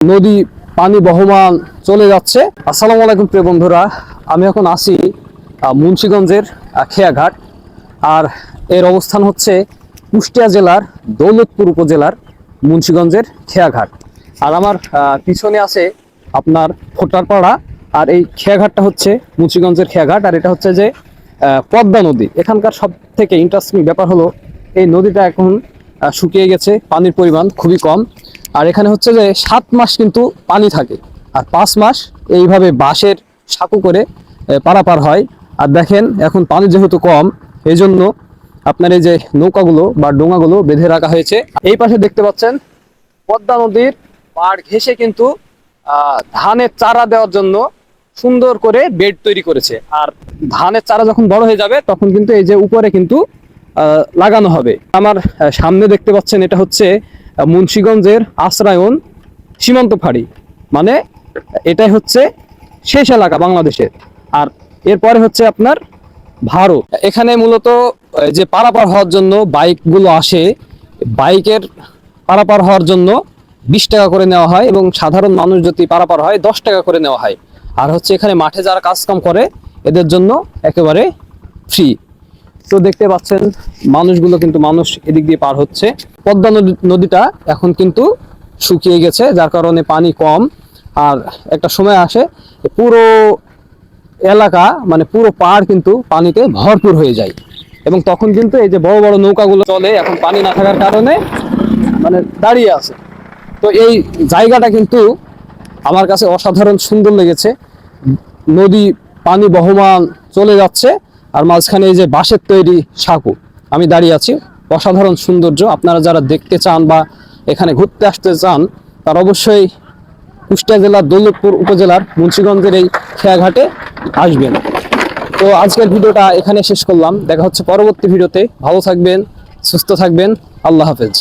নদী পানি বহমান চলে যাচ্ছে। আসসালামু আলাইকুম প্রিয় বন্ধুরা, আমি এখন আছি মুন্সিগঞ্জের খেয়াঘাট। আর এর অবস্থান হচ্ছে কুষ্টিয়া জেলার দৌলতপুর উপজেলার মুন্সিগঞ্জের খেয়াঘাট। আর আমার পিছনে আছে আপনার ফোটারপাড়া। আর এই খেয়াঘাটটা হচ্ছে মুন্সিগঞ্জের খেয়াঘাট। আর এটা হচ্ছে যে পদ্মা নদী। এখানকার সব থেকে ইন্টারেস্টিং ব্যাপার হলো এই নদীটা এখন শুকিয়ে গেছে, পানির পরিমাণ খুবই কম। আর এখানে হচ্ছে যে 7 মাস কিন্তু পানি থাকে, আর 5 মাস এইভাবে বাঁশের সাঁকো করে পারাপার হয়। আর দেখেন এখন পানি যেহেতু কম, এই জন্য আপনার এই যে নৌকাগুলো বা ডোঙাগুলো বেঁধে রাখা হয়েছে। এই পাশে দেখতে পাচ্ছেন পদ্মা নদীর পাড় ঘেঁষে কিন্তু ধানের চারা দেওয়ার জন্য সুন্দর করে বেড তৈরি করেছে। আর ধানের চারা যখন বড় হয়ে যাবে তখন কিন্তু এই যে উপরে কিন্তু লাগানো হবে। আমার সামনে দেখতে পাচ্ছেন এটা হচ্ছে মুন্সিগঞ্জের আশ্রয়ন সীমান্ত ফাঁড়ি, মানে এটাই হচ্ছে শেষ এলাকা বাংলাদেশের। আর এরপরে হচ্ছে আপনার ভারত। এখানে মূলত যে পারাপার হওয়ার জন্য বাইকগুলো আসে, বাইকের পারাপার হওয়ার জন্য 20 টাকা করে নেওয়া হয়, এবং সাধারণ মানুষ যদি পারাপার হয় 10 টাকা করে নেওয়া হয়। আর হচ্ছে এখানে মাঠে যারা কাজকাম করে এদের জন্য একেবারে ফ্রি। তো দেখতে পাচ্ছেন মানুষগুলো কিন্তু মানুষ এদিক দিয়ে পার হচ্ছে। পদ্মা নদীটা এখন কিন্তু শুকিয়ে গেছে, যার কারণে পানি কম। আর একটা সময় আসে পুরো এলাকা, মানে পুরো পাড় কিন্তু পানিতে ভরপুর হয়ে যায়, এবং তখন কিন্তু এই যে বড় বড় নৌকাগুলো চলে, এখন পানি না থাকার কারণে মানে দাঁড়িয়ে আছে। তো এই জায়গাটা কিন্তু আমার কাছে অসাধারণ সুন্দর লেগেছে। নদী পানি বহমান চলে যাচ্ছে, আর মাঝখানে এই যে বাঁশের তৈরি সাঁকো, আমি দাঁড়িয়ে আছি। অসাধারণ সৌন্দর্য। আপনারা যারা দেখতে চান বা এখানে ঘুরতে আসতে চান, তারা অবশ্যই কুষ্টিয়া জেলার দৌলতপুর উপজেলার মুন্সিগঞ্জের এই খেয়াঘাটে আসবেন। তো আজকের ভিডিওটা এখানে শেষ করলাম। দেখা হচ্ছে পরবর্তী ভিডিওতে। ভালো থাকবেন, সুস্থ থাকবেন। আল্লাহ হাফেজ।